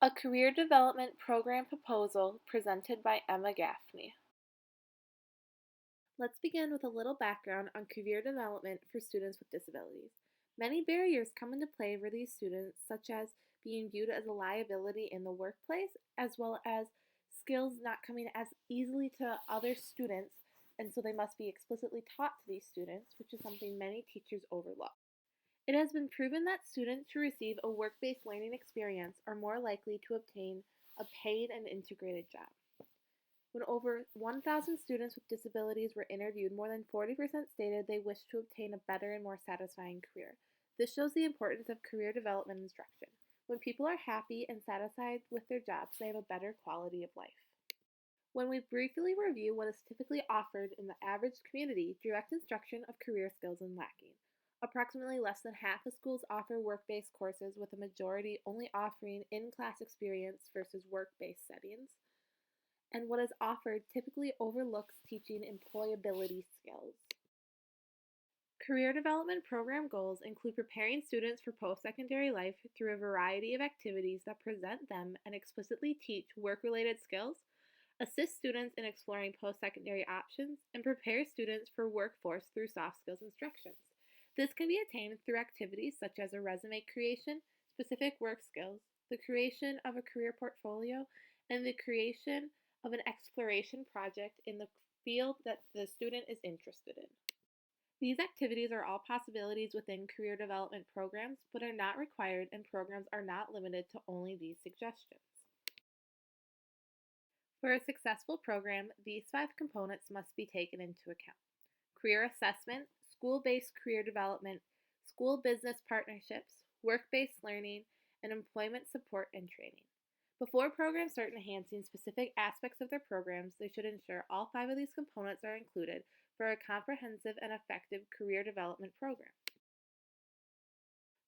A career development program proposal presented by Emma Gaffney. Let's begin with a little background on career development for students with disabilities. Many barriers come into play for these students, such as being viewed as a liability in the workplace, as well as skills not coming as easily to other students, and so they must be explicitly taught to these students, which is something many teachers overlook. It has been proven that students who receive a work-based learning experience are more likely to obtain a paid and integrated job. When over 1,000 students with disabilities were interviewed, more than 40% stated they wished to obtain a better and more satisfying career. This shows the importance of career development instruction. When people are happy and satisfied with their jobs, they have a better quality of life. When we briefly review what is typically offered in the average community, direct instruction of career skills is lacking. Approximately less than half of schools offer work-based courses, with a majority only offering in-class experience versus work-based settings. And what is offered typically overlooks teaching employability skills. Career development program goals include preparing students for post-secondary life through a variety of activities that present them and explicitly teach work-related skills, assist students in exploring post-secondary options, and prepare students for workforce through soft skills instructions. This can be attained through activities such as a resume creation, specific work skills, the creation of a career portfolio, and the creation of an exploration project in the field that the student is interested in. These activities are all possibilities within career development programs, but are not required, and programs are not limited to only these suggestions. For a successful program, these 5 components must be taken into account: career assessment, school-based career development, school business partnerships, work-based learning, and employment support and training. Before programs start enhancing specific aspects of their programs, they should ensure all 5 of these components are included for a comprehensive and effective career development program.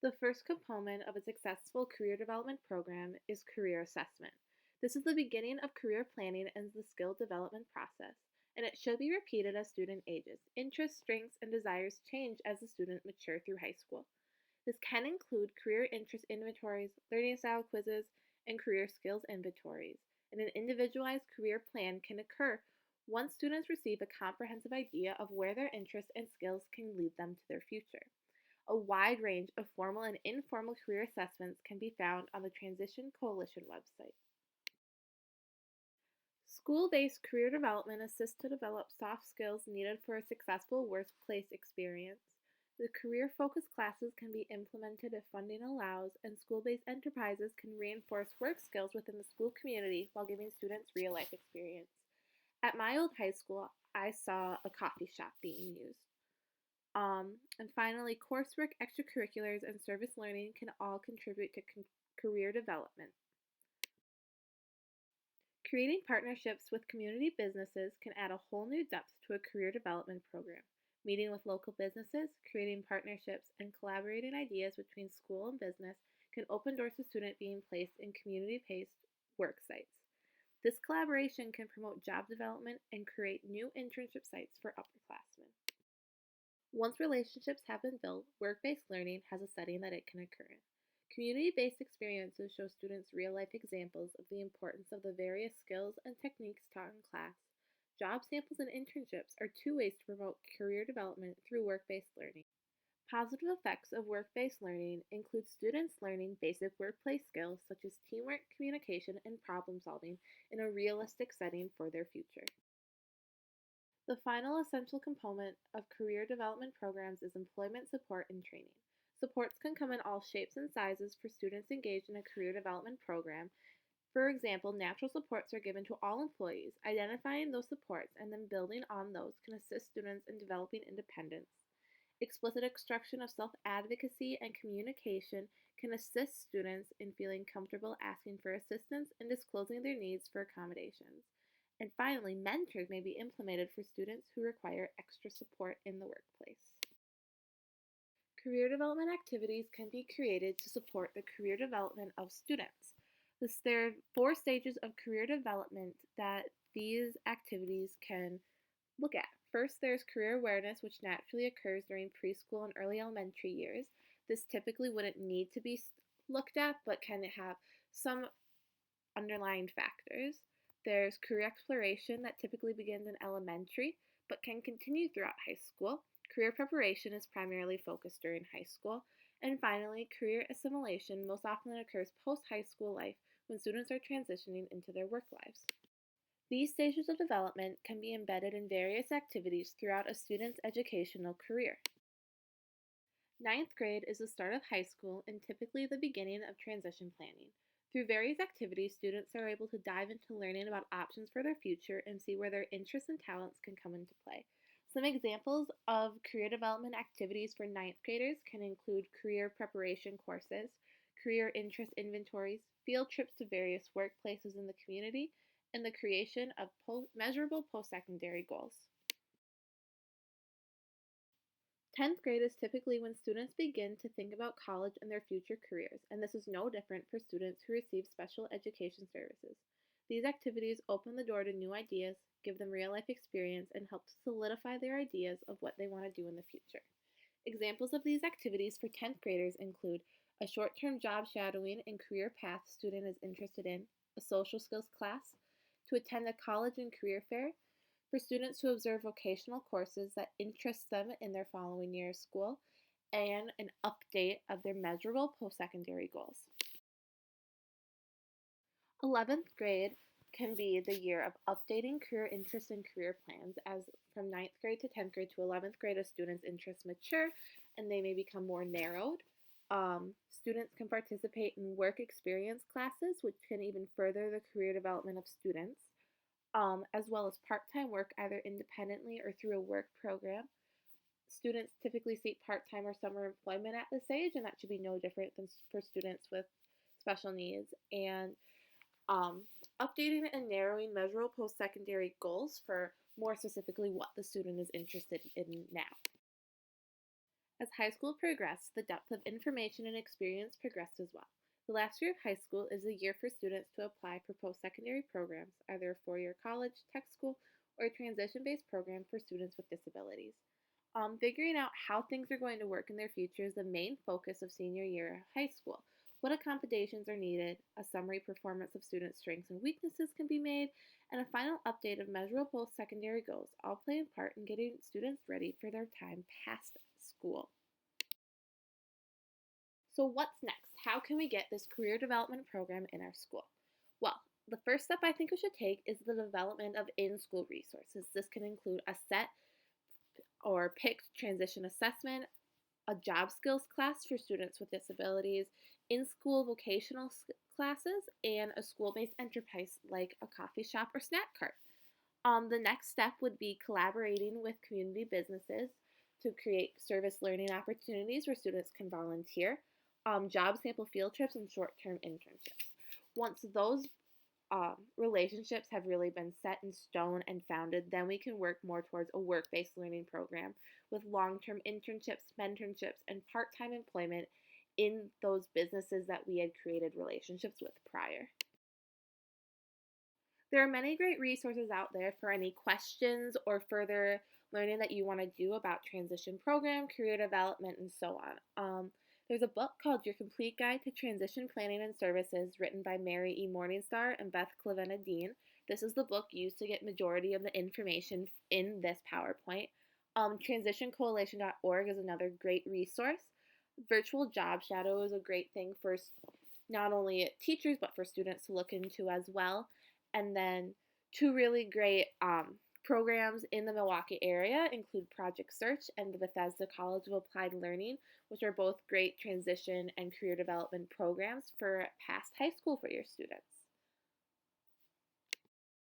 The first component of a successful career development program is career assessment. This is the beginning of career planning and the skill development process, and it should be repeated as student ages. Interests, strengths, and desires change as the student matures through high school. This can include career interest inventories, learning style quizzes, and career skills inventories, and an individualized career plan can occur once students receive a comprehensive idea of where their interests and skills can lead them to their future. A wide range of formal and informal career assessments can be found on the Transition Coalition website. School-based career development assists to develop soft skills needed for a successful workplace experience. The career-focused classes can be implemented if funding allows, and school-based enterprises can reinforce work skills within the school community while giving students real-life experience. At my old high school, I saw a coffee shop being used. And finally, coursework, extracurriculars, and service learning can all contribute to career development. Creating partnerships with community businesses can add a whole new depth to a career development program. Meeting with local businesses, creating partnerships, and collaborating ideas between school and business can open doors to students being placed in community-based work sites. This collaboration can promote job development and create new internship sites for upperclassmen. Once relationships have been built, work-based learning has a setting that it can occur in. Community-based experiences show students real-life examples of the importance of the various skills and techniques taught in class. Job samples and internships are 2 ways to promote career development through work-based learning. Positive effects of work-based learning include students learning basic workplace skills such as teamwork, communication, and problem solving in a realistic setting for their future. The final essential component of career development programs is employment support and training. Supports can come in all shapes and sizes for students engaged in a career development program. For example, natural supports are given to all employees. Identifying those supports and then building on those can assist students in developing independence. Explicit instruction of self-advocacy and communication can assist students in feeling comfortable asking for assistance and disclosing their needs for accommodations. And finally, mentors may be implemented for students who require extra support in the workplace. Career development activities can be created to support the career development of students. There are 4 stages of career development that these activities can look at. First, there's career awareness, which naturally occurs during preschool and early elementary years. This typically wouldn't need to be looked at, but can have some underlying factors. There's career exploration that typically begins in elementary but can continue throughout high school. Career preparation is primarily focused during high school. And finally, career assimilation most often occurs post high school life when students are transitioning into their work lives. These stages of development can be embedded in various activities throughout a student's educational career. Ninth grade is the start of high school and typically the beginning of transition planning. Through various activities, students are able to dive into learning about options for their future and see where their interests and talents can come into play. Some examples of career development activities for ninth graders can include career preparation courses, career interest inventories, field trips to various workplaces in the community, and the creation of measurable post-secondary goals. 10th grade is typically when students begin to think about college and their future careers, and this is no different for students who receive special education services. These activities open the door to new ideas, give them real life experience, and help to solidify their ideas of what they want to do in the future. Examples of these activities for 10th graders include a short term job shadowing and career path student is interested in, a social skills class, to attend a college and career fair, for students to observe vocational courses that interest them in their following year of school, and an update of their measurable post-secondary goals. 11th grade can be the year of updating career interests and career plans, as from 9th grade to 10th grade to 11th grade, a student's interests mature and they may become more narrowed. Students can participate in work experience classes, which can even further the career development of students. As well as part-time work either independently or through a work program. Students typically seek part-time or summer employment at this age, and that should be no different than for students with special needs. And updating and narrowing measurable post-secondary goals for more specifically what the student is interested in now. As high school progressed, the depth of information and experience progressed as well. The last year of high school is a year for students to apply for post-secondary programs, either a four-year college, tech school, or a transition-based program for students with disabilities. Figuring out how things are going to work in their future is the main focus of senior year of high school. What accommodations are needed, a summary performance of students' strengths and weaknesses can be made, and a final update of measurable post-secondary goals all play a part in getting students ready for their time past school. So what's next? How can we get this career development program in our school? Well, the first step I think we should take is the development of in-school resources. This can include a set or picked transition assessment, a job skills class for students with disabilities, in-school vocational classes, and a school-based enterprise like a coffee shop or snack cart. The next step would be collaborating with community businesses to create service learning opportunities where students can volunteer, job sample field trips, and short-term internships. Once those relationships have really been set in stone and founded, then we can work more towards a work-based learning program with long-term internships, mentorships, and part-time employment in those businesses that we had created relationships with prior. There are many great resources out there for any questions or further learning that you want to do about transition program, career development, and so on. There's a book called Your Complete Guide to Transition Planning and Services written by Mary E. Morningstar and Beth Clavenna Dean. This is the book used to get majority of the information in this PowerPoint. Transitioncoalition.org is another great resource. Virtual Job Shadow is a great thing for not only teachers but for students to look into as well. And then two really great programs in the Milwaukee area include Project Search and the Bethesda College of Applied Learning, which are both great transition and career development programs for past high school for your students.